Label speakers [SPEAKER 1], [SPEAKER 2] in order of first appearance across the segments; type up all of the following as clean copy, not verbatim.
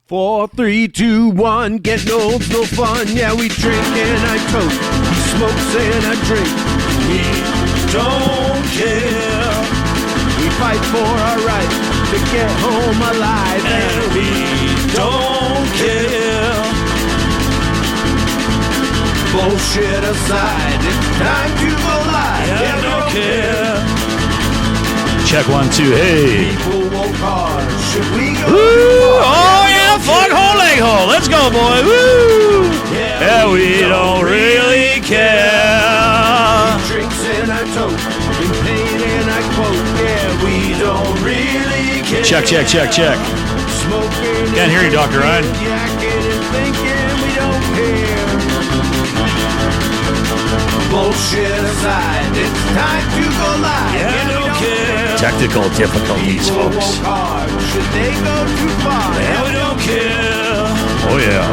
[SPEAKER 1] 4, 3, 2, 1, getting old's no fun. Yeah, we drink and I toke. He smokes and I drink. We don't care. We fight for our right to get home alive. And we don't care. Bullshit aside, it's time to go live. Yeah, we don't care.
[SPEAKER 2] Check 1, 2, hey.
[SPEAKER 1] People walk hard. Should we go?
[SPEAKER 2] Woo! Oh yeah, fuck hole, leg hole. Let's go, boy. Woo! Yeah, we don't really care.
[SPEAKER 1] He drinks and I toke, in pain and I quote. Yeah, we don't really care.
[SPEAKER 2] Check.
[SPEAKER 1] Smoking.
[SPEAKER 2] Can't hear you, Dr. Ryan.
[SPEAKER 1] Yakking and thinking we don't care. Bullshit aside, it's time to go live.
[SPEAKER 2] Yeah,
[SPEAKER 1] we don't care.
[SPEAKER 2] Technical difficulties,
[SPEAKER 1] People
[SPEAKER 2] folks.
[SPEAKER 1] walk hard. Should they go too far?
[SPEAKER 2] Yeah, we don't care. Oh yeah.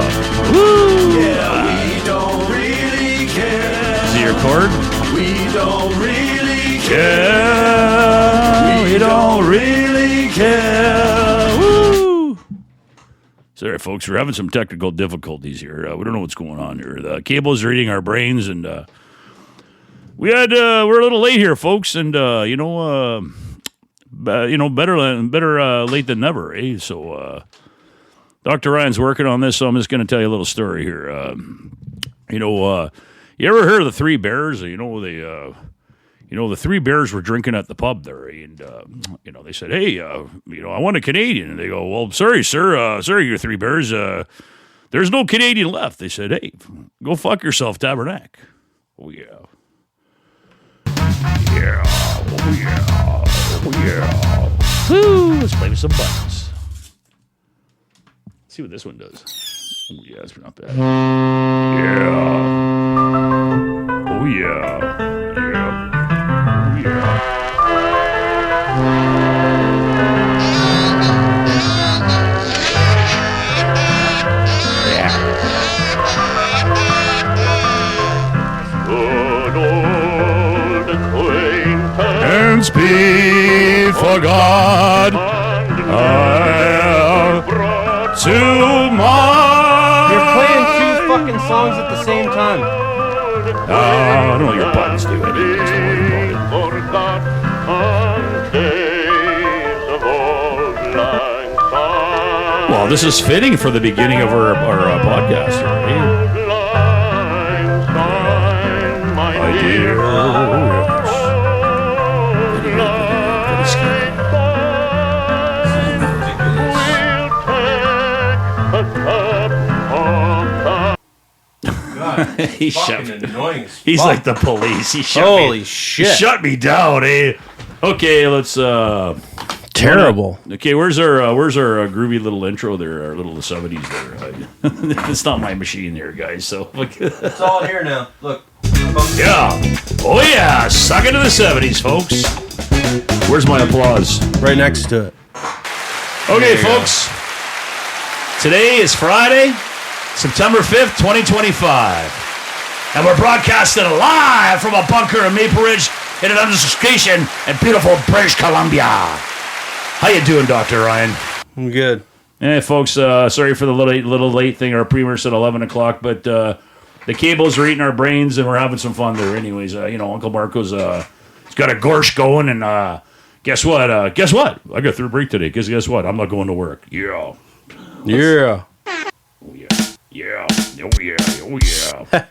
[SPEAKER 2] Woo!
[SPEAKER 1] Yeah, we don't really care.
[SPEAKER 2] Is it your chord?
[SPEAKER 1] We don't really
[SPEAKER 2] Yeah. We don't really care. Woo! Sorry, folks. We're having some technical difficulties here. We don't know what's going on here. The cables are eating our brains, and we're a little late here, folks. And better late than never, eh? So, Dr. Ryan's working on this, so I'm just going to tell you a little story here. You ever heard of the Three Bears? The Three Bears were drinking at the pub there, and they said, "Hey, I want a Canadian." And they go, "Well, sorry, sir, you Three Bears. There's no Canadian left." They said, "Hey, go fuck yourself, Tabernac." Oh yeah. Yeah, oh yeah, oh yeah. Woo! Let's play with some buttons. See what this one does. Oh yeah, it's not bad. Yeah. Oh yeah. Yeah. Oh yeah. Hands be for God, to my...
[SPEAKER 3] You're playing two fucking songs at the same time.
[SPEAKER 2] I don't know what your buttons do. Well, this is fitting for the beginning of our podcast. Right? My dear... He shut, he's like the police. He shut
[SPEAKER 3] Holy shit.
[SPEAKER 2] He shut me down, eh? Okay, let's
[SPEAKER 3] Terrible.
[SPEAKER 2] Okay, where's our groovy little intro there, our little 70s there? It's not my machine there, guys. So
[SPEAKER 3] It's all here now. Look.
[SPEAKER 2] Yeah. Oh yeah, suck it to the 70s, folks. Where's my applause?
[SPEAKER 3] Right next to it.
[SPEAKER 2] Okay, folks. Today is Friday, September 5th, 2025. And we're broadcasting live from a bunker in Maple Ridge in an administration in beautiful British Columbia. How you doing, Dr. Ryan?
[SPEAKER 3] I'm good.
[SPEAKER 2] Hey, folks, sorry for the little late thing. Our premiere said 11 o'clock, but the cables are eating our brains, and we're having some fun there. Anyways, Uncle Marco's he's got a gorsh going, and guess what? I got through break today, because guess what? I'm not going to work. Yeah.
[SPEAKER 3] Yeah.
[SPEAKER 2] Oh, yeah. Yeah. Oh, yeah. Oh, yeah.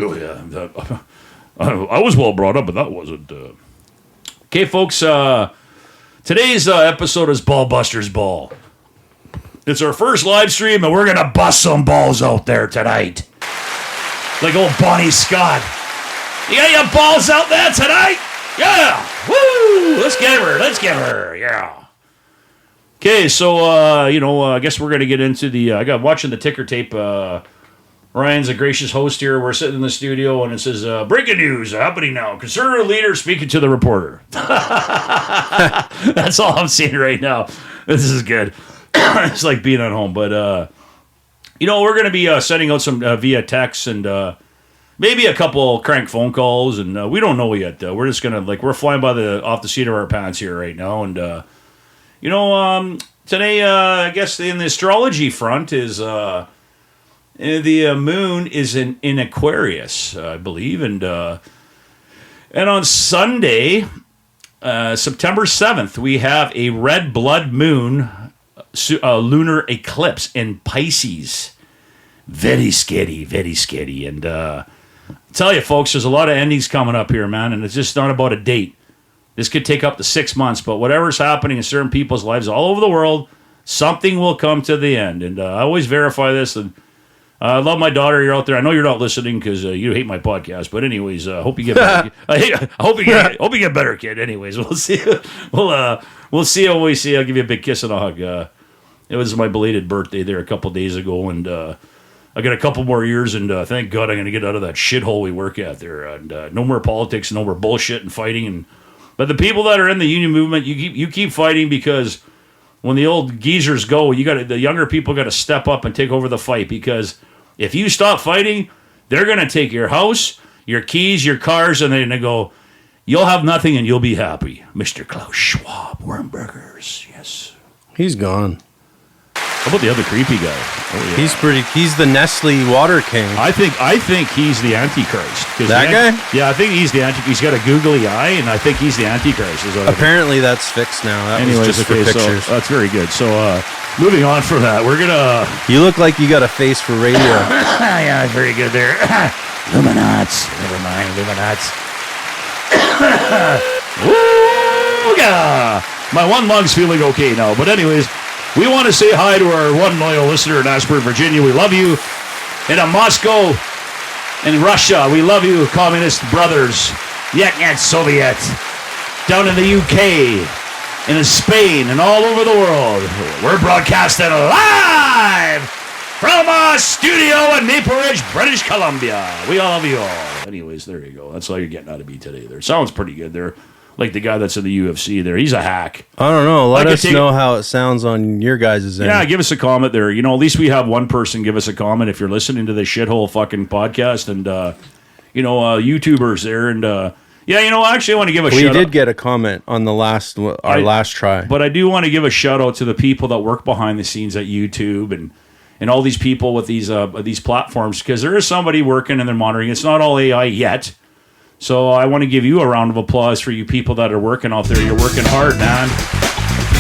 [SPEAKER 2] Oh, yeah. I was well brought up, but that wasn't. Okay, folks, today's episode is Ballbusters Ball. It's our first live stream, and we're going to bust some balls out there tonight. Like old Bonnie Scott. You got your balls out there tonight? Yeah. Woo! Let's get her. Yeah. Okay, so, I guess we're going to get into the... I got watching the ticker tape. Ryan's a gracious host here. We're sitting in the studio, and it says, breaking news happening now. Conservative leader speaking to the reporter. That's all I'm seeing right now. This is good. It's like being at home. But, we're going to be sending out some via text and maybe a couple crank phone calls. And we don't know yet. We're just going to, we're flying by off the seat of our pants here right now. And, today, I guess in the astrology front is the moon is in Aquarius, I believe, and on Sunday, September 7th, we have a red blood moon lunar eclipse in Pisces. Very scary, very scary. And I tell you, folks, there's a lot of endings coming up here, man, and it's just not about a date. This could take up to 6 months, but whatever's happening in certain people's lives all over the world, something will come to the end. And I always verify this. And I love my daughter. You're out there. I know you're not listening because you hate my podcast. But anyways, hope you get better. I hope you get better, kid. Anyways, we'll see. We'll see how we see. I'll give you a big kiss and a hug. It was my belated birthday there a couple days ago, and I got a couple more years, and thank God I'm going to get out of that shithole we work at there. And no more politics, no more bullshit and fighting. But the people that are in the union movement, you keep fighting, because when the old geezers go, the younger people got to step up and take over the fight, because if you stop fighting, they're going to take your house, your keys, your cars, and they're going to go, you'll have nothing and you'll be happy. Mr. Klaus Schwab, Wormburgers, yes.
[SPEAKER 3] He's gone.
[SPEAKER 2] How about the other creepy guy? Oh, yeah.
[SPEAKER 3] He's the Nestle Water King.
[SPEAKER 2] I think he's the Antichrist.
[SPEAKER 3] That guy?
[SPEAKER 2] Yeah, I think he's the Antichrist. He's got a googly eye, and I think he's the Antichrist.
[SPEAKER 3] Apparently that's fixed now. That was just for pictures.
[SPEAKER 2] So that's very good. So moving on from that, we're going to...
[SPEAKER 3] You look like you got a face for radio.
[SPEAKER 2] Yeah, very good there. Luminats. Never mind, Luminats. Woo, yeah. My one lung's feeling okay now. But anyways... We want to say hi to our one loyal listener in Ashburn, Virginia. We love you. And in Moscow, in Russia, we love you, communist brothers. Yet Soviet. Down in the UK, and in Spain, and all over the world. We're broadcasting live from our studio in Maple Ridge, British Columbia. We all love you all. Anyways, there you go. That's all you're getting out of me today there. Sounds pretty good there. Like the guy that's in the UFC there. He's a hack.
[SPEAKER 3] I don't know. Let us know how it sounds on your guys' end.
[SPEAKER 2] Yeah, give us a comment there. At least we have one person give us a comment if you're listening to this shithole fucking podcast, and, YouTubers there. And, actually I want to give a shout out.
[SPEAKER 3] We did get a comment on the last try. But
[SPEAKER 2] I do want to give a shout out to the people that work behind the scenes at YouTube and all these people with these platforms, because there is somebody working and they're monitoring. It's not all AI yet. So I want to give you a round of applause for you people that are working out there. You're working hard, man.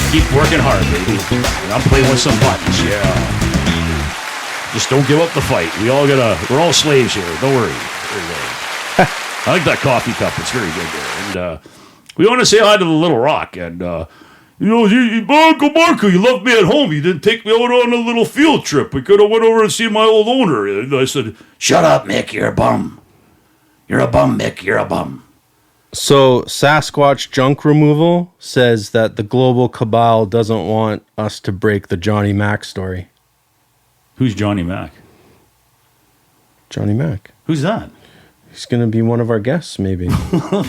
[SPEAKER 2] Keep working hard, baby. And I'm playing with some buttons, yeah. Just don't give up the fight. We're all slaves here. Don't worry. There you go. I like that coffee cup. It's very good there. And we want to say hi to the Little Rock. And, Uncle Marco, you left me at home. You didn't take me out on a little field trip. We could have went over and seen my old owner. And I said, shut up, Mick. You're a bum. You're a bum, Mick. You're a bum.
[SPEAKER 3] So Sasquatch Junk Removal says that the global cabal doesn't want us to break the Johnny Mac story.
[SPEAKER 2] Who's Johnny Mac?
[SPEAKER 3] Johnny Mac.
[SPEAKER 2] Who's that?
[SPEAKER 3] He's going to be one of our guests, maybe.
[SPEAKER 2] What's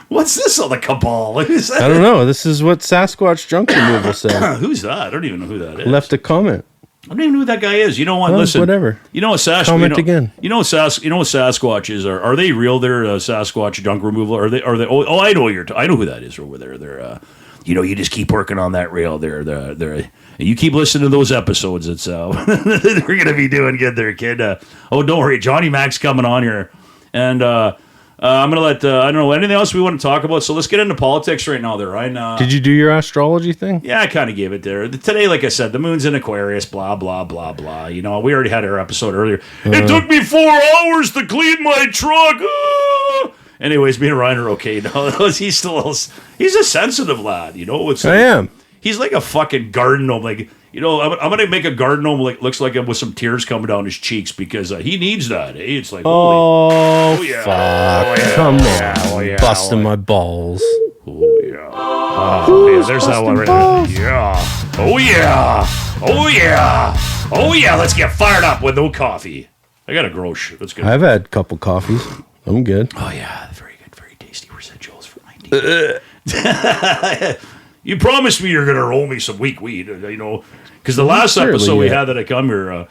[SPEAKER 2] this on the cabal? Who's that?
[SPEAKER 3] I don't know. This is what Sasquatch Junk Removal said.
[SPEAKER 2] Who's that? I don't even know who that is.
[SPEAKER 3] Left a comment.
[SPEAKER 2] I don't even know who that guy is. You know what?
[SPEAKER 3] Well,
[SPEAKER 2] listen.
[SPEAKER 3] Whatever.
[SPEAKER 2] You know what
[SPEAKER 3] Comment again.
[SPEAKER 2] You know what Sasquatches are? Are they real? They're Sasquatch junk removal. Are they? Oh, I know I know who that is over there. They're. You just keep working on that rail. They're. You keep listening to those episodes. It's we're gonna be doing good there, kid. Don't worry, Johnny Mac's coming on here, and I'm gonna let I don't know anything else we want to talk about. So let's get into politics right now, there, Ryan.
[SPEAKER 3] Did you do your astrology thing?
[SPEAKER 2] Yeah, I kind of gave it there today. Like I said, the moon's in Aquarius. Blah blah blah blah. We already had our episode earlier. It took me 4 hours to clean my truck. Anyways, me and Ryan are okay now. He's a sensitive lad. It's like,
[SPEAKER 3] I am.
[SPEAKER 2] He's like a fucking garden gnome. Like, I'm gonna make a garden gnome looks like him with some tears coming down his cheeks because he needs that. It's like,
[SPEAKER 3] oh
[SPEAKER 2] yeah.
[SPEAKER 3] Fuck!
[SPEAKER 2] Oh, yeah.
[SPEAKER 3] Come on,
[SPEAKER 2] yeah.
[SPEAKER 3] busting my balls.
[SPEAKER 2] Oh yeah. Oh yeah. There's that one right there. Yeah. Oh yeah. Oh yeah. Oh yeah. Let's get fired up with no coffee. I got a grosh. That's good.
[SPEAKER 3] I've had a couple coffees. I'm good.
[SPEAKER 2] Oh yeah, very good, very tasty residuals for 19. You promised me you're going to roll me some weak weed, because the last episode we had that I come here,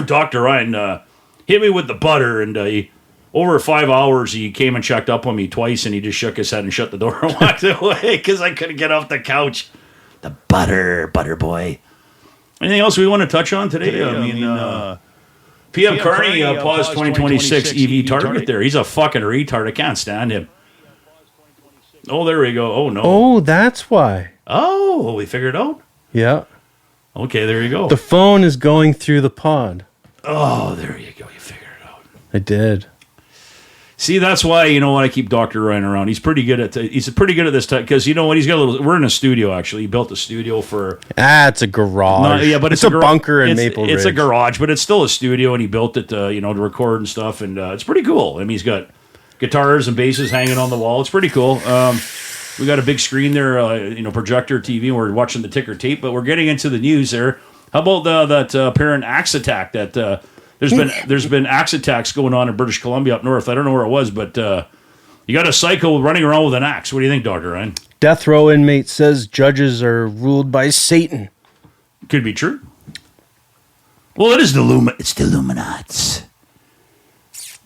[SPEAKER 2] Dr. Ryan hit me with the butter, and over 5 hours he came and checked up on me twice, and he just shook his head and shut the door and walked away because I couldn't get off the couch. The butter boy. Anything else we want to touch on today? PM Carney paused 2026 EV target there. He's a fucking retard. I can't stand him. Oh, there we go. Oh, no.
[SPEAKER 3] Oh, that's why.
[SPEAKER 2] Oh, we figured it out?
[SPEAKER 3] Yeah.
[SPEAKER 2] Okay, there you go.
[SPEAKER 3] The phone is going through the pod.
[SPEAKER 2] Oh, there you go. You figured it out.
[SPEAKER 3] I did.
[SPEAKER 2] See, that's why, you know what, I keep Dr. Ryan around. He's pretty good at this type, because you know what, we're in a studio, actually. He built a studio for...
[SPEAKER 3] It's a garage.
[SPEAKER 2] No, yeah, but
[SPEAKER 3] it's a bunker in Maple Ridge.
[SPEAKER 2] It's a garage, but it's still a studio, and he built it, to record and stuff, and it's pretty cool. I mean, he's got guitars and basses hanging on the wall. It's pretty cool. We got a big screen there, projector TV, and we're watching the ticker tape, but we're getting into the news there. How about that apparent axe attack that... There's been axe attacks going on in British Columbia up north. I don't know where it was, but you got a psycho running around with an axe. What do you think, Dr. Ryan?
[SPEAKER 3] Death row inmate says judges are ruled by Satan.
[SPEAKER 2] Could be true. Well, it's the Illuminati.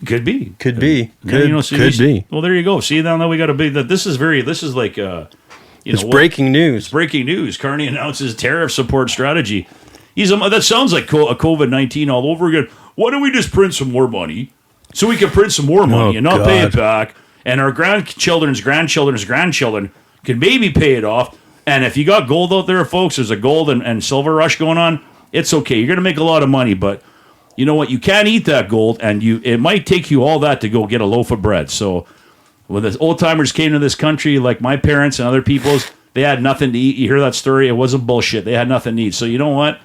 [SPEAKER 2] Could be.
[SPEAKER 3] Could be.
[SPEAKER 2] Yeah,
[SPEAKER 3] Could be.
[SPEAKER 2] Well, there you go. See, now we got a big... This is like...
[SPEAKER 3] it's breaking news.
[SPEAKER 2] It's breaking news. Carney announces tariff support strategy. That sounds like a COVID-19 all over again. Why don't we just print some more money so we can print some more money and not pay it back? And our grandchildren's grandchildren can maybe pay it off. And if you got gold out there, folks, there's a gold and silver rush going on. It's okay. You're going to make a lot of money, but you know what? You can't eat that gold, and it might take you all that to go get a loaf of bread. So when the old timers came to this country, like my parents and other people's, they had nothing to eat. You hear that story? It wasn't bullshit. They had nothing to eat. So you know what?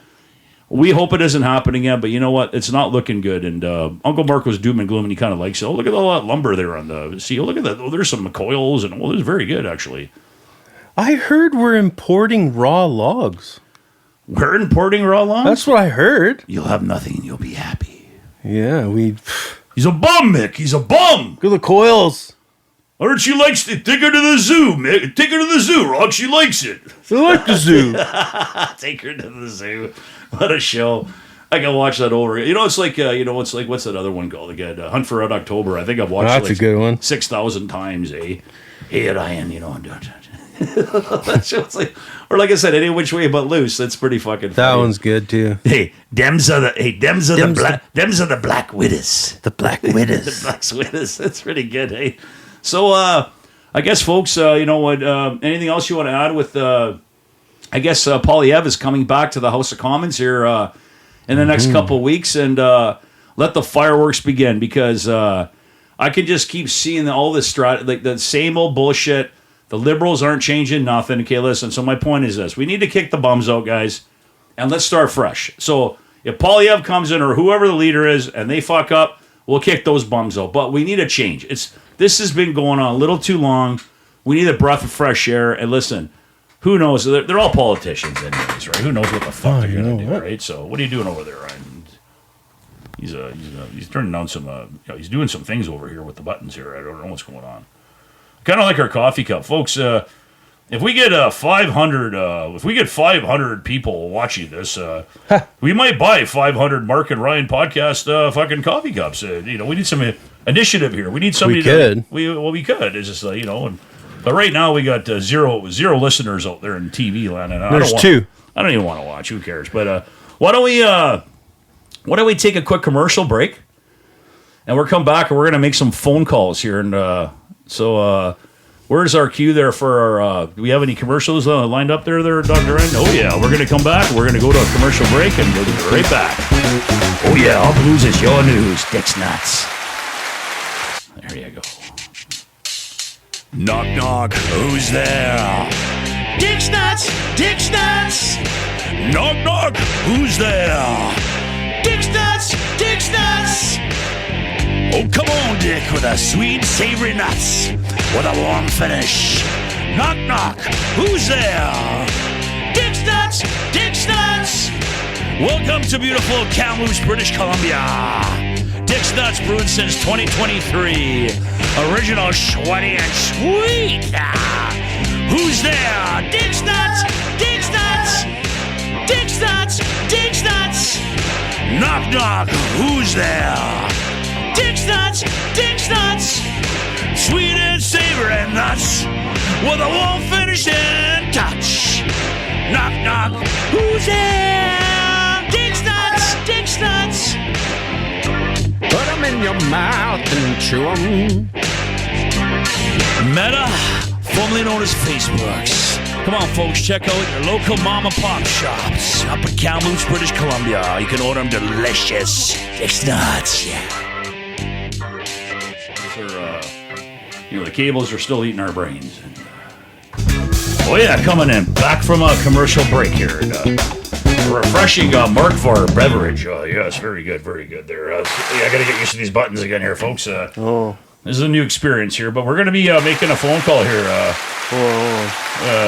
[SPEAKER 2] We hope it doesn't happen again, but you know what? It's not looking good. And Uncle Mark was doom and gloom, and he kind of likes it. Oh, look at all that lumber there on the sea. Oh, look at that. Oh, there's some coils, and it's very good, actually.
[SPEAKER 3] I heard we're importing raw logs.
[SPEAKER 2] We're importing raw logs?
[SPEAKER 3] That's what I heard.
[SPEAKER 2] You'll have nothing, and you'll be happy.
[SPEAKER 3] Yeah,
[SPEAKER 2] He's a bum, Mick. He's a bum.
[SPEAKER 3] Look at the coils.
[SPEAKER 2] Or she likes to take her to the zoo, Mick. Take her to the zoo, Rock. She likes it.
[SPEAKER 3] I like the zoo.
[SPEAKER 2] Take her to the zoo. What a show. I can watch that over. It's like, what's that other one called again? Hunt for Red October. I think I've watched
[SPEAKER 3] That's a good one.
[SPEAKER 2] 6,000 times, eh? Hey, Ryan, That's like, or like I said, any which way but loose. That's pretty fucking funny.
[SPEAKER 3] That one's good, too.
[SPEAKER 2] Hey, dems are the Black Widows.
[SPEAKER 3] The Black Widows.
[SPEAKER 2] The Black Widows. That's pretty good, hey? So, I guess, folks, you know what? Anything else you want to add with... I guess Polyev is coming back to the House of Commons here in the next couple of weeks, and let the fireworks begin, because I can just keep seeing all this like the same old bullshit. The liberals aren't changing nothing. Okay, listen. So my point is this: we need to kick the bums out, guys, and let's start fresh. So if Polyev comes in, or whoever the leader is, and they fuck up, we'll kick those bums out. But we need a change. This has been going on a little too long. We need a breath of fresh air. And listen. Who knows? They're all politicians anyways, right? Who knows what the fuck they're going to do, right? So what are you doing over there, Ryan? He's turning down some, he's doing some things over here with the buttons here. I don't know what's going on. Kind of like our coffee cup. Folks, if we get 500 people watching this, we might buy 500 Mark and Ryan podcast fucking coffee cups. We need some initiative here. We need somebody
[SPEAKER 3] we could.
[SPEAKER 2] We could. It's just, but right now we got zero listeners out there in TV land. And
[SPEAKER 3] There's two.
[SPEAKER 2] I don't even want to watch. Who cares? But why don't we take a quick commercial break, and we're come back and we're gonna make some phone calls here. And so where's our cue there for our? Do we have any commercials lined up there, Dr. N? Oh yeah, we're gonna come back. We're gonna go to a commercial break, and we'll be right back. Oh yeah, all blues is your news. Dick's nuts. There you go. Knock, knock, who's there? Dick's nuts, Dick's nuts. Knock, knock, who's there? Dick's nuts, Dick's nuts. Oh, come on, Dick, with a sweet, savory nuts, with a warm finish. Knock, knock, who's there? Dick's nuts, Dick's nuts. Welcome to beautiful Kamloops, British Columbia. Dick's Nuts brewed since 2023. Original, sweaty, and sweet. Who's there? Dick's Nuts! Dick's Nuts! Dick's Nuts! Dick's Nuts! Knock, knock, who's there? Dick's Nuts! Dick's Nuts! Sweet and savory and nuts, with a warm finish and touch. choosing. Dick's nuts. Dick's nuts.
[SPEAKER 1] Put them in your mouth and chew them.
[SPEAKER 2] Meta, formerly known as Facebooks. Come on, folks, check out your local mom and pop shops up in Kamloops, British Columbia. You can order them delicious. Dick's nuts. Yeah. The cables are still eating our brains. Oh yeah, coming in back from a commercial break here. Refreshing Markvar beverage. Yes, very good, very good. There. I got to get used to these buttons again here, folks. This is a new experience here, but we're going to be making a phone call here.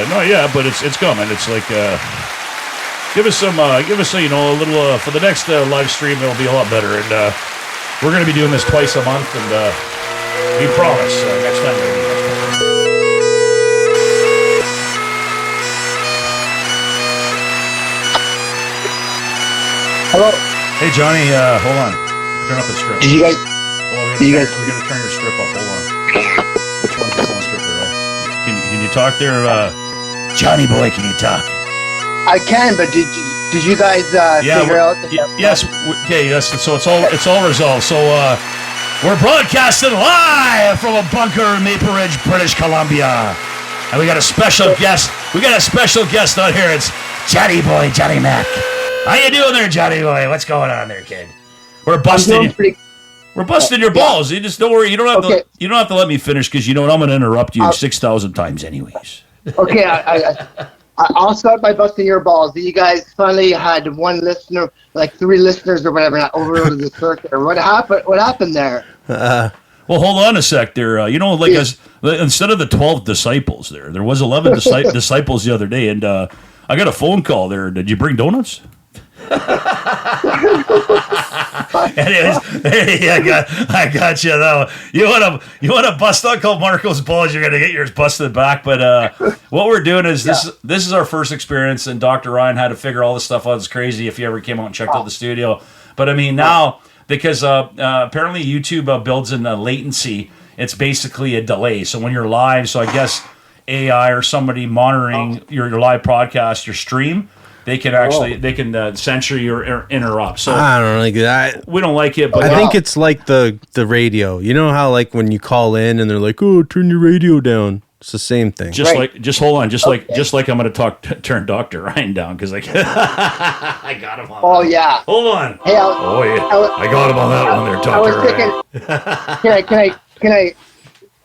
[SPEAKER 2] No, yeah, but it's coming. It's like give us a little for the next live stream. It'll be a lot better, and we're going to be doing this twice a month, and we promise next time.
[SPEAKER 4] Hello.
[SPEAKER 2] Hey Johnny, hold on. Turn up the strip.
[SPEAKER 4] Did you guys?
[SPEAKER 2] We're gonna turn your strip up. Hold on. Which one's the sound strip there? Right? Can you talk there, Johnny boy? Can you talk?
[SPEAKER 4] I can, but did you guys figure out?
[SPEAKER 2] Yes. Okay. Yes. So it's all resolved. So we're broadcasting live from a bunker in Maple Ridge, British Columbia, and we got a special guest. We got a special guest on here. It's Johnny boy, Johnny Mac. How you doing there, Johnny boy? What's going on there, kid? We're busting. We're busting your balls. You just don't worry. You don't have to. You don't have to let me finish because you know what? I'm going to interrupt you 6,000 times, anyways.
[SPEAKER 4] Okay, I'll start by busting your balls. You guys finally had one listener, like 3 listeners or whatever, over the circuit. What happened? What happened there?
[SPEAKER 2] Well, hold on a sec there. Instead of the 12 disciples there was 11 disciples the other day, and I got a phone call there. Did you bring donuts? Anyways, hey, I got you though. You want to bust Uncle Marco's balls? You're gonna get yours busted back. But what we're doing is this is our first experience, and Dr. Ryan had to figure all this stuff out. It's crazy if you ever came out and checked out the studio. But I mean now because apparently YouTube builds in latency. It's basically a delay. So when you're live, so I guess AI or somebody monitoring your live podcast, your stream. They can actually censor you or interrupt. So
[SPEAKER 3] I don't like that.
[SPEAKER 2] We don't like it, but
[SPEAKER 3] I think it's like the radio. You know how like when you call in and they're like, "Oh, turn your radio down." It's the same thing.
[SPEAKER 2] Just like I'm going to turn Dr. Ryan down because I got him on.
[SPEAKER 4] Oh yeah.
[SPEAKER 2] Hold on.
[SPEAKER 4] Hey,
[SPEAKER 2] I got him on that one there, Dr. Ryan.
[SPEAKER 4] Can I?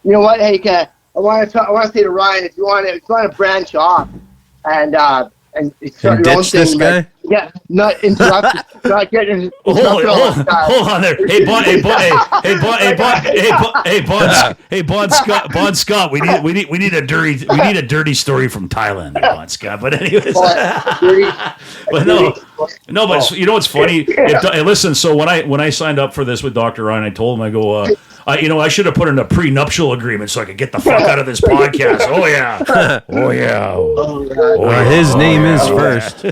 [SPEAKER 4] You know what? Hey, I want to say to Ryan, if you want to branch off and start your own
[SPEAKER 3] ditch this
[SPEAKER 4] thing,
[SPEAKER 3] guy?
[SPEAKER 4] Not interrupt, not getting
[SPEAKER 2] hold on there. Hey, Bon Scott. We need a dirty story from Thailand, there, Bon Scott. But anyways, but you know what's funny? Listen, so when I signed up for this with Dr. Ryan, I told him, I go, I should have put in a prenuptial agreement so I could get the fuck out of this podcast. Oh yeah.
[SPEAKER 3] His name is first.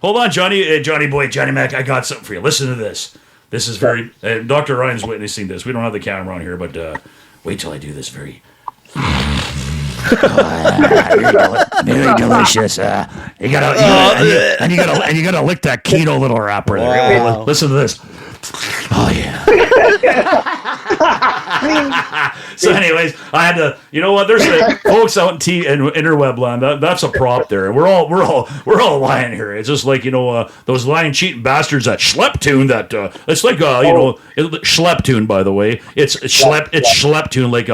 [SPEAKER 2] Hold on, Johnny boy, Johnny Mac. I got something for you. Listen to this. This is very. Dr. Ryan's witnessing this. We don't have the camera on here, but wait till I do this. Very delicious. You gotta lick that keto little wrapper there.
[SPEAKER 3] Wow.
[SPEAKER 2] Listen to this. Oh yeah. So, anyways, I had to. You know what? There's folks out in interweb land. That's a prop there. We're all lying here. It's just like those lying, cheating bastards that Schleptune. That it's like Schleptune. By the way, it's Schleptune. Like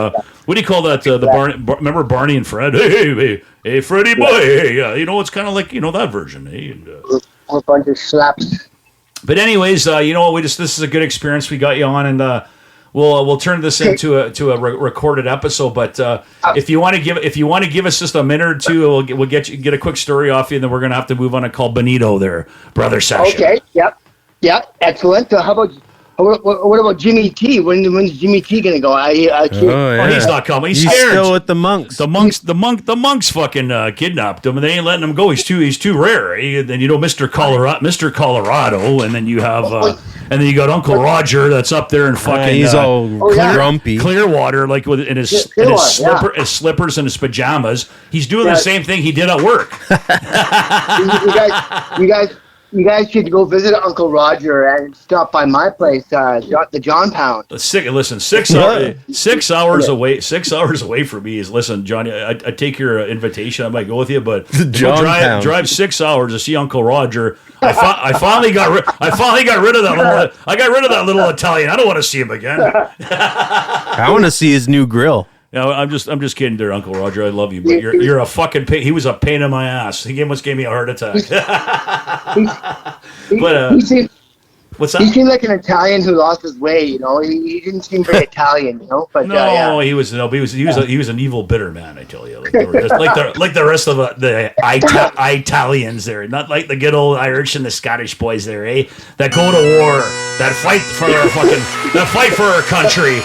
[SPEAKER 2] what do you call that? Remember Barney and Fred? Hey, Freddy boy. Hey, it's kind of like that version. Hey, and,
[SPEAKER 4] a bunch of slaps.
[SPEAKER 2] But anyways, this is a good experience. We got you on, and we'll turn this into a recorded episode. But if you want to give us just a minute or two, we'll get a quick story off you, and then we're gonna have to move on and call Bonito there, brother Sasha.
[SPEAKER 4] Okay. Yep. Yeah. Excellent. So how about What about Jimmy T? When's Jimmy T gonna go?
[SPEAKER 2] Oh, he's not coming. He's scared.
[SPEAKER 3] Still with the monks.
[SPEAKER 2] The monks fucking kidnapped him, and they ain't letting him go. He's too rare. Then Mr. Colorado, and then you have, and then you got Uncle Roger that's up there and fucking.
[SPEAKER 3] He's all grumpy.
[SPEAKER 2] Clearwater, like in his slippers and his pajamas. He's doing the same thing he did at work.
[SPEAKER 4] You guys should go visit Uncle Roger and stop by my place, the John Pound.
[SPEAKER 2] Listen, 6 hours. 6 hours away. 6 hours away from me is. Listen, Johnny. I take your invitation. I might go with you, but drive 6 hours to see Uncle Roger. I finally got rid of that little. I got rid of that little Italian. I don't want to see him again.
[SPEAKER 3] I want to see his new grill.
[SPEAKER 2] No, I'm just kidding there, Uncle Roger. I love you, but you're a fucking pain. He was a pain in my ass. He almost gave me a heart attack. What's that?
[SPEAKER 4] He seemed like an Italian who lost his way. He didn't seem very Italian. But
[SPEAKER 2] he was an evil, bitter man. I tell you, like the rest of the Italians there, not like the good old Irish and the Scottish boys there, eh? That go to war, that fight for our country.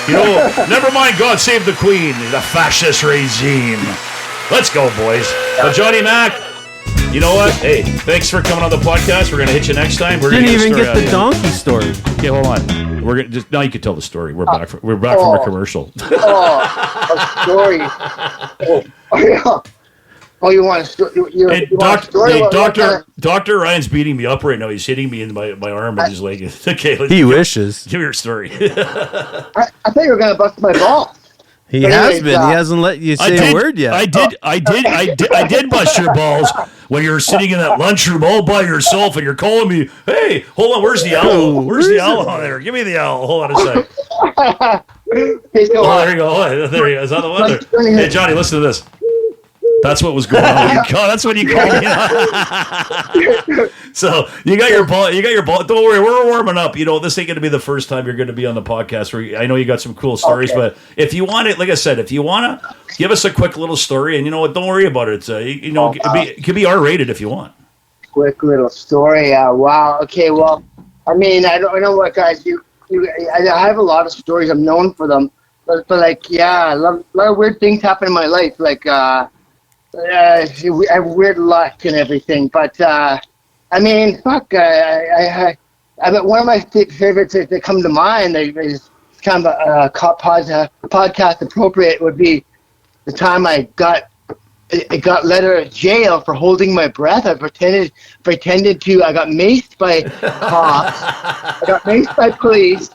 [SPEAKER 2] Never mind, God save the Queen, the fascist regime. Let's go, boys. But Johnny Mac, you know what? Hey, thanks for coming on the podcast. We're going to hit you next time.
[SPEAKER 3] Didn't even get the donkey story.
[SPEAKER 2] Okay, hold on. We're gonna now. You can tell the story. We're back from our commercial.
[SPEAKER 4] A story. You want a story?
[SPEAKER 2] Doctor Ryan's beating me up right now. He's hitting me in my arm and his leg. Okay,
[SPEAKER 3] he wishes.
[SPEAKER 2] Give me your story.
[SPEAKER 4] I thought you were gonna bust my balls.
[SPEAKER 3] He has been. He hasn't let you say a word yet.
[SPEAKER 2] I did bust your balls when you were sitting in that lunchroom all by yourself, and you're calling me. Hey, hold on. Where's the owl? Where's the owl on there? Give me the owl. Hold on a sec. There you go. There you go. Is that the one? Hey, Johnny, listen to this. That's what was going on. That's what you called me. So you got your ball. Don't worry, we're warming up. This ain't going to be the first time you're going to be on the podcast. I know you got some cool stories, but if you want it, like I said, if you want to give us a quick little story, and don't worry about it. It could be R-rated if you want.
[SPEAKER 4] Quick little story. Wow. Okay. Well, I don't know what guys I have a lot of stories. I'm known for them, but a lot of weird things happen in my life. I have weird luck and everything, but one of my favorites that come to mind is kind of a podcast appropriate would be the time I got let out of jail for holding my breath. I pretended to. I got maced by cops. I got maced by police,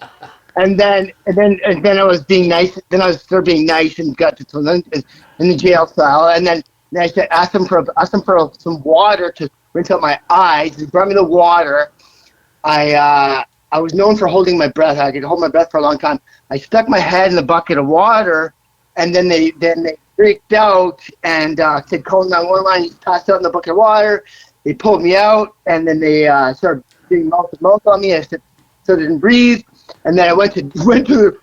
[SPEAKER 4] and then I was being nice. Then I was still being nice and got to in the jail cell, and then I said, asked him for some water to rinse out my eyes. He brought me the water. I was known for holding my breath. I could hold my breath for a long time. I stuck my head in the bucket of water, and then they freaked out and said, "Call 911." He passed out in the bucket of water. They pulled me out, and then they started doing mouth to mouth on me. I still didn't breathe. And then I went to the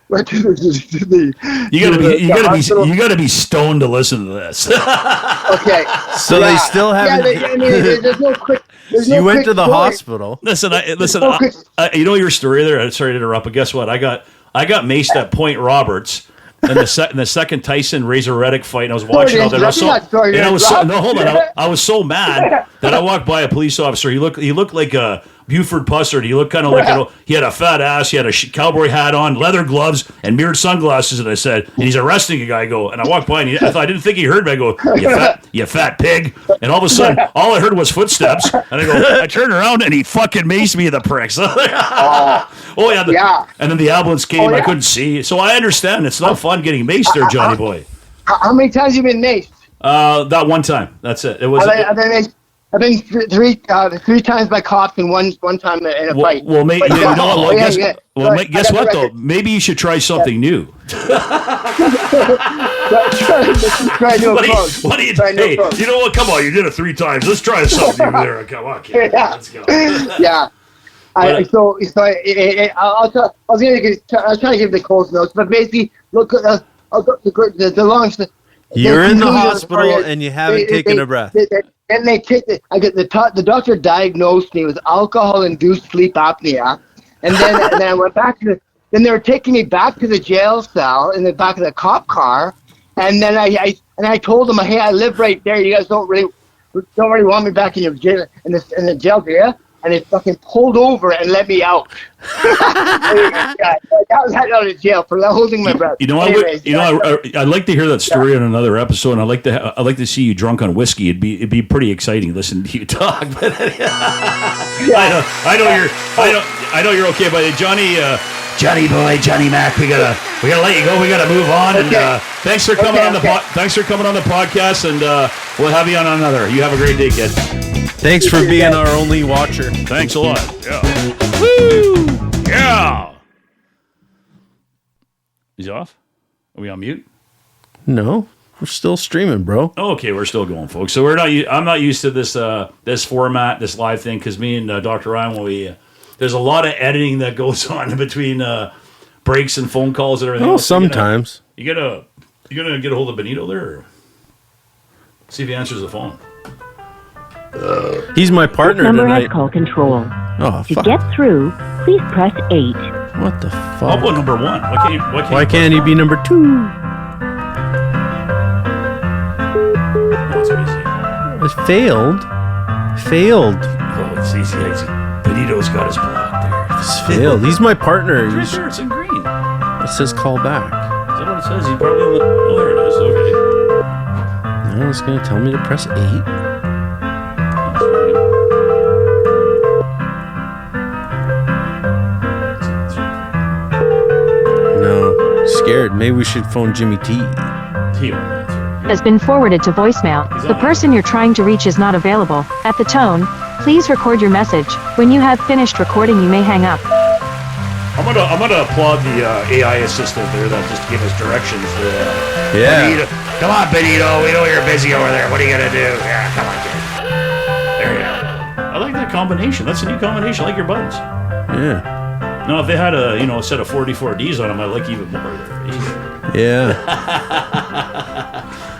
[SPEAKER 2] You gotta be stoned to listen to this.
[SPEAKER 4] Okay.
[SPEAKER 3] So they still haven't.
[SPEAKER 4] There's no quick.
[SPEAKER 3] You went to the hospital.
[SPEAKER 2] Listen. You know your story there. Sorry to interrupt, but guess what? I got maced at Point Roberts. In the second Tyson Razor Reddick fight, and I was watching all that. I was so mad that I walked by a police officer. He looked like a Buford Pussard. He looked kind of like he had a fat ass. He had a cowboy hat on, leather gloves, and mirrored sunglasses. And I said, and he's arresting a guy. And I walked by, and I didn't think he heard me. I go, you fat pig. And all of a sudden, all I heard was footsteps. And I turned around, and he fucking maced me, the pricks. And then the ambulance came. I couldn't see. So I understand. It's not fun getting maced there, Johnny boy.
[SPEAKER 4] How many times have you been maced?
[SPEAKER 2] That one time. That's it. It was.
[SPEAKER 4] I've been three times by cops and one time in a fight.
[SPEAKER 2] Well, maybe guess what though? Maybe you should try something new.
[SPEAKER 4] Try new approach.
[SPEAKER 2] What do you? Hey, you know what? Come on, you did it 3 times. Let's try something new there. Come on, kid. Let's go.
[SPEAKER 4] Yeah. I'll try to give the close notes, but basically, look, the long.
[SPEAKER 3] You're in the hospital and you haven't taken a breath.
[SPEAKER 4] And the doctor diagnosed me with alcohol-induced sleep apnea, And then I went back to then they were taking me back to the jail cell in the back of the cop car. And then I told them, hey, I live right there. You guys don't really want me back in your jail in the jail, do you? And they fucking pulled over and let me out. I was headed out of jail for holding my breath.
[SPEAKER 2] You know, I'd like to hear that story on another episode. And I'd like to see you drunk on whiskey. It'd be pretty exciting listening to you talk. But I know you're okay. But Johnny boy, Johnny Mac, we gotta let you go. We gotta move on.
[SPEAKER 4] Okay.
[SPEAKER 2] And thanks for coming on the thanks for coming on the podcast. And we'll have you on another. You have a great day, kid.
[SPEAKER 3] Thanks for being our only watcher.
[SPEAKER 2] Thanks a lot. Yeah. Woo! Yeah. Is he off? Are we on mute?
[SPEAKER 3] No, we're still streaming, bro.
[SPEAKER 2] Okay, we're still going, folks. So I'm not used to this this format, this live thing, because me and Dr. Ryan, there's a lot of editing that goes on in between breaks and phone calls and everything.
[SPEAKER 3] Well, sometimes.
[SPEAKER 2] You gonna get a hold of Bonito there? Or see if he answers the phone.
[SPEAKER 3] He's my partner
[SPEAKER 5] number
[SPEAKER 3] tonight.
[SPEAKER 5] has call control.
[SPEAKER 3] Oh,
[SPEAKER 5] To
[SPEAKER 3] fuck.
[SPEAKER 5] get through, please press 8.
[SPEAKER 3] What the
[SPEAKER 2] How
[SPEAKER 3] fuck?
[SPEAKER 2] about number one?
[SPEAKER 3] Why can't he be number 2?
[SPEAKER 2] That's easy.
[SPEAKER 3] It failed.
[SPEAKER 2] Oh, it's easy. Bonito's got his block there.
[SPEAKER 3] It's failed. He's my partner.
[SPEAKER 2] Right there, it's in green. Is
[SPEAKER 3] It says call back.
[SPEAKER 2] that what it says? He probably on the... Oh, there it is. Okay.
[SPEAKER 3] No, it's going to tell me to press 8. No. Scared. Maybe we should phone Jimmy T.
[SPEAKER 2] He won't answer.
[SPEAKER 5] Has been forwarded to voicemail. The person you're trying to reach is not available. At the tone, please record your message. When you have finished recording, you may hang up.
[SPEAKER 2] I'm gonna applaud the AI assistant there that just gave us directions.
[SPEAKER 3] Yeah.
[SPEAKER 2] Bonito. Come on, Bonito. We know you're busy over there. What are you gonna do? Yeah, come on, kid. There you go. I like that combination. That's a new combination. I like your buttons.
[SPEAKER 3] Yeah.
[SPEAKER 2] Now, if they had a set of 44Ds on them, I like even more there.
[SPEAKER 3] Yeah.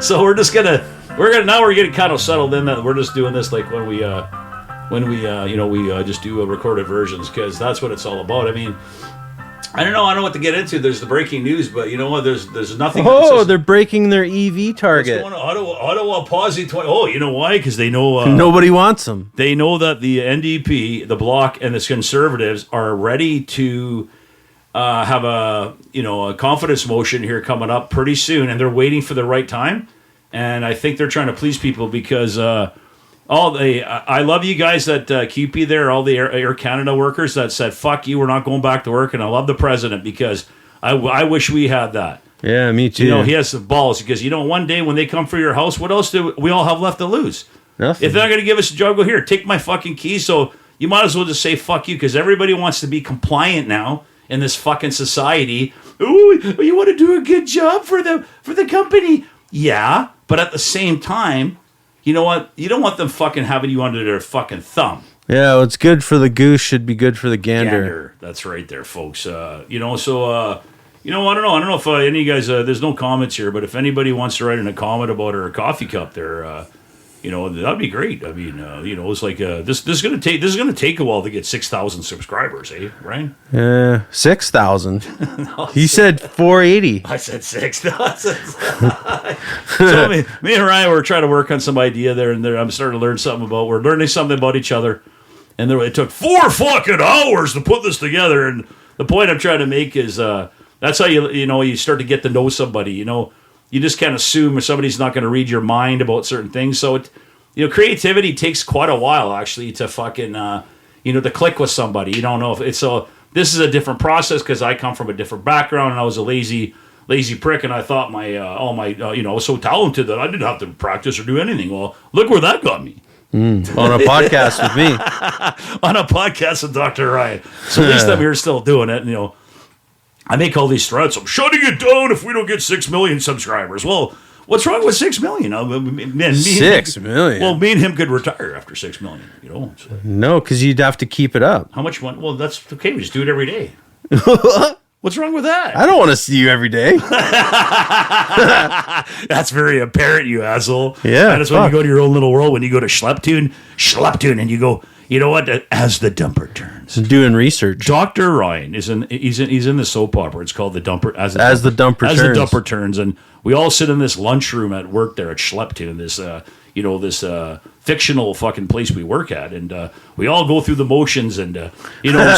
[SPEAKER 2] So we're getting kind of settled in that we're just doing this like when we just do recorded versions, because that's what it's all about. I mean, I don't know what to get into. There's the breaking news, but you know what? There's nothing.
[SPEAKER 3] Oh, they're breaking their EV target.
[SPEAKER 2] Ottawa pausing 20. Oh, you know why? Because they know
[SPEAKER 3] Nobody wants them.
[SPEAKER 2] they know that the NDP, the Bloc, and the Conservatives are ready to have a confidence motion here coming up pretty soon, and they're waiting for the right time. And I think they're trying to please people because I love you guys at QP there, all the Air Canada workers that said, fuck you, we're not going back to work. And I love the president because I wish we had that.
[SPEAKER 3] Yeah, me too.
[SPEAKER 2] You know, he has some balls because, one day when they come for your house, what else do we all have left to lose?
[SPEAKER 3] Nothing.
[SPEAKER 2] If they're not going to give us a job, go here, take my fucking keys. So you might as well just say fuck you, because everybody wants to be compliant now in this fucking society. Ooh, you want to do a good job for the company. Yeah, but at the same time, you know what? You don't want them fucking having you under their fucking thumb.
[SPEAKER 3] Yeah, what's good for the goose should be good for the gander.
[SPEAKER 2] That's right there, folks. I don't know if any of you guys, there's no comments here, but if anybody wants to write in a comment about our coffee cup there, that'd be great. I mean, it's like this is gonna take a while to get 6,000 subscribers, eh, Ryan?
[SPEAKER 3] 6,000. He said 480.
[SPEAKER 2] I said 6,000. So me and Ryan were trying to work on some idea there, and I'm starting to learn something we're learning something about each other, and it took 4 fucking hours to put this together. And the point I'm trying to make is that's how you start to get to know somebody. You just can't assume if somebody's not going to read your mind about certain things. So creativity takes quite a while actually to fucking to click with somebody. You don't know if it's so. This is a different process because I come from a different background and I was a lazy prick, and I thought I was so talented that I didn't have to practice or do anything. Well, look where that got me.
[SPEAKER 3] On a podcast with me.
[SPEAKER 2] On a podcast with Dr. Ryan. So at least I'm here still doing it. And, I make all these threats. I'm shutting it down if we don't get 6 million subscribers. Well, what's wrong with 6 million?
[SPEAKER 3] 6 million?
[SPEAKER 2] Well, me and him could retire after 6 million. So.
[SPEAKER 3] No, because you'd have to keep it up.
[SPEAKER 2] How much you want? Well, that's okay. We just do it every day. What's wrong with that?
[SPEAKER 3] I don't want to see you every day.
[SPEAKER 2] That's very apparent, you asshole.
[SPEAKER 3] Yeah,
[SPEAKER 2] And it's when you go to your own little world, when you go to Schleptune, and you go, You know what? As the dumper turns.
[SPEAKER 3] Doing research.
[SPEAKER 2] Dr. Ryan he's in the soap opera. It's called The Dumper. As the dumper turns. And we all sit in this lunchroom at work there at Schlepptown, this fictional fucking place we work at. And we all go through the motions and,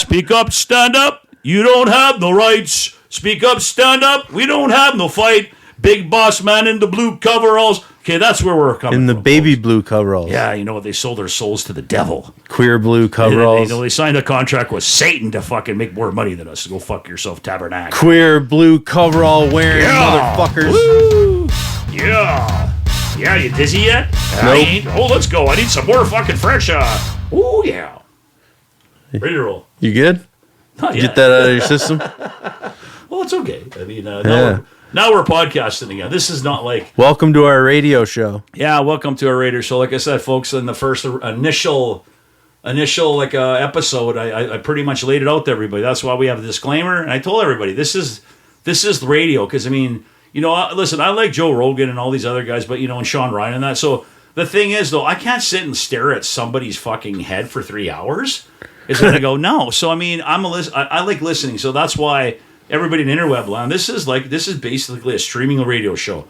[SPEAKER 2] speak up, stand up. You don't have no rights. Speak up, stand up. We don't have no fight. Big boss man in the blue coveralls. Okay, that's where we're coming
[SPEAKER 3] in the
[SPEAKER 2] from,
[SPEAKER 3] baby
[SPEAKER 2] folks.
[SPEAKER 3] Blue coveralls.
[SPEAKER 2] Yeah, they sold their souls to the devil.
[SPEAKER 3] Queer blue coveralls.
[SPEAKER 2] They signed a contract with Satan to fucking make more money than us. Go fuck yourself, tabernacle.
[SPEAKER 3] Queer blue coverall wearing motherfuckers.
[SPEAKER 2] Woo! Yeah. Yeah, you dizzy yet?
[SPEAKER 3] Nope.
[SPEAKER 2] Let's go. I need some more fucking fresh. Ooh, yeah. Ready to roll.
[SPEAKER 3] You good?
[SPEAKER 2] Not yet.
[SPEAKER 3] Get that out of your system?
[SPEAKER 2] Well, it's okay. I mean, now we're podcasting again. This is not like...
[SPEAKER 3] Welcome to our radio show.
[SPEAKER 2] Yeah, welcome to our radio show. Like I said, folks, in the first initial episode, I pretty much laid it out to everybody. That's why we have a disclaimer. And I told everybody, this is the radio. Because, I mean, listen, I like Joe Rogan and all these other guys, but, and Sean Ryan and that. So the thing is, though, I can't sit and stare at somebody's fucking head for 3 hours. It's going to go, no. So, I mean, I like listening. So that's why... Everybody in interweb land, this is basically a streaming radio show.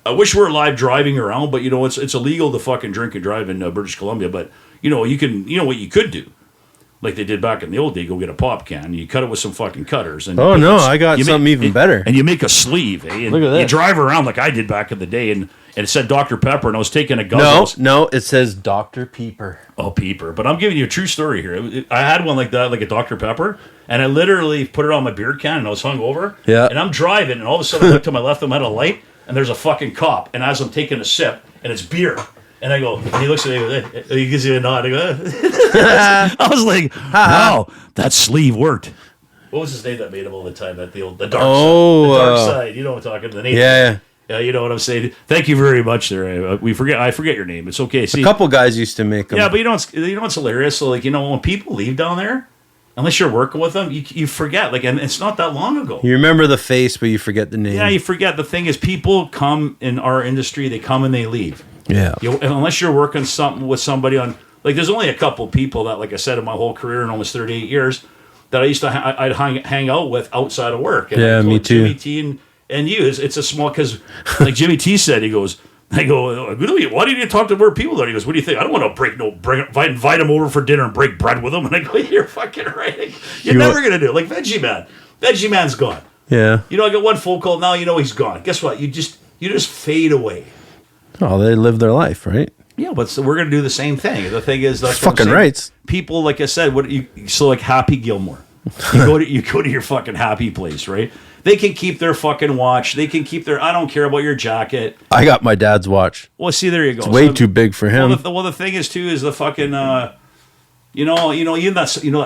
[SPEAKER 2] I wish we were live driving around, but it's illegal to fucking drink and drive in British Columbia. But you can, what you could do, like they did back in the old day, go get a pop can, you cut it with some fucking cutters. And
[SPEAKER 3] I got something even better.
[SPEAKER 2] And you make a sleeve, eh? And
[SPEAKER 3] look at that.
[SPEAKER 2] You drive around like I did back in the day, and it said Dr. Pepper, and I was taking a guzzle.
[SPEAKER 3] No, it says Dr. Peeper.
[SPEAKER 2] Oh, Peeper. But I'm giving you a true story here. I had one like that, like a Dr. Pepper, and I literally put it on my beer can, and I was hungover.
[SPEAKER 3] Yeah.
[SPEAKER 2] And I'm driving, and all of a sudden I look to my left, I'm at a light, and there's a fucking cop. And as I'm taking a sip, and it's beer, and I go, and he looks at me, he gives you a nod. I go, I was like, wow, that sleeve worked. What was his name that made him all the time? The dark side. The dark side. You know what I'm talking about.
[SPEAKER 3] Yeah.
[SPEAKER 2] Yeah, you know what I'm saying. Thank you very much. There, I forget your name. It's okay. See,
[SPEAKER 3] a couple guys used to make them.
[SPEAKER 2] Yeah, but what's hilarious? So when people leave down there, unless you're working with them, you forget. And it's not that long ago.
[SPEAKER 3] You remember the face, but you forget the name.
[SPEAKER 2] Yeah, you forget. The thing is, people come in our industry. They come and they leave.
[SPEAKER 3] Yeah.
[SPEAKER 2] Unless you're working something with somebody on, there's only a couple people that, like I said, in my whole career in almost 38 years, that I used to I'd hang out with outside of work. And
[SPEAKER 3] yeah, me too.
[SPEAKER 2] Jimmy T and you, it's a small, because like Jimmy T said, he goes, I go, why didn't you talk to more people there? He goes, what do you think? I don't want to invite him over for dinner and break bread with him. And I go, you're fucking right. You're never going to do it. Like Veggie Man. Veggie Man's gone.
[SPEAKER 3] Yeah.
[SPEAKER 2] I got one phone call. Now he's gone. Guess what? You just fade away.
[SPEAKER 3] Oh, they live their life, right?
[SPEAKER 2] Yeah, but so we're going to do the same thing. The thing is, that's
[SPEAKER 3] fucking right.
[SPEAKER 2] People, like I said, like Happy Gilmore. You go to your fucking happy place, right? They can keep their fucking watch. They can keep I don't care about your jacket.
[SPEAKER 3] I got my dad's watch.
[SPEAKER 2] Well, see, there you go.
[SPEAKER 3] It's way too big for him.
[SPEAKER 2] Well, the thing is, too, is the fucking, that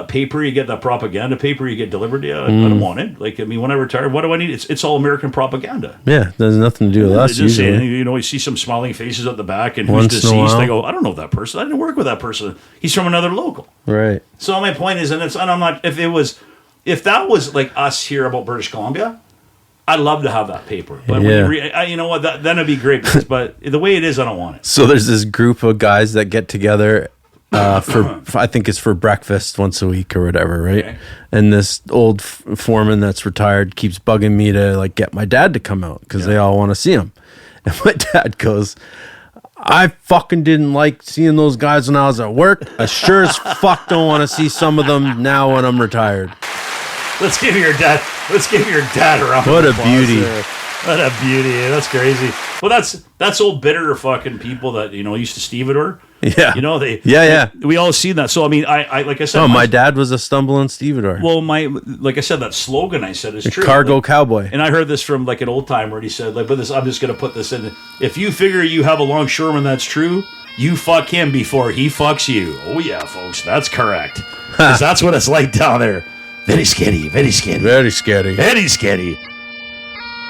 [SPEAKER 2] paper, you get that propaganda paper you get delivered to you. I don't want it. When I retire, what do I need? It's all American propaganda.
[SPEAKER 3] Yeah, there's nothing to do with us usually.
[SPEAKER 2] You see some smiling faces at the back, and who's deceased. I go, I don't know that person. I didn't work with that person. He's from another local.
[SPEAKER 3] Right.
[SPEAKER 2] So my point is, and I'm not, if that was like us here about British Columbia, I'd love to have that paper. But you know what, then it'd be great. But the way it is, I don't want it.
[SPEAKER 3] So there's this group of guys that get together for I think it's for breakfast once a week or whatever, right? Okay. And this old foreman that's retired keeps bugging me to get my dad to come out because they all want to see him. And my dad goes, I fucking didn't like seeing those guys when I was at work. I sure as fuck don't want to see some of them now when I'm retired.
[SPEAKER 2] Let's give your dad a round.
[SPEAKER 3] What a beauty.
[SPEAKER 2] What a beauty. That's crazy. Well, that's old bitter fucking people that, used to stevedore.
[SPEAKER 3] Yeah.
[SPEAKER 2] We all see that. So, I like I said.
[SPEAKER 3] Oh, my dad was a stumbling stevedore.
[SPEAKER 2] Well, like I said, that slogan I said is true.
[SPEAKER 3] Cargo cowboy.
[SPEAKER 2] And I heard this from an old timer, and he said, but I'm just going to put this in. If you figure you have a longshoreman that's true, you fuck him before he fucks you. Oh, yeah, folks. That's correct. Because that's what it's like down there. Very scary, very scary.
[SPEAKER 3] Very scary.
[SPEAKER 2] Very scary.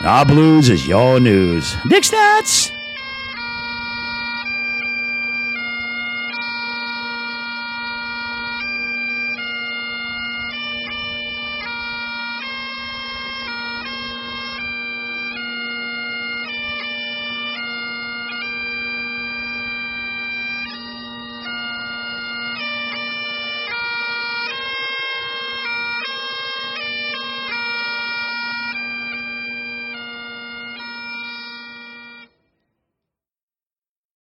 [SPEAKER 2] Our blues is your news. Dick Stats.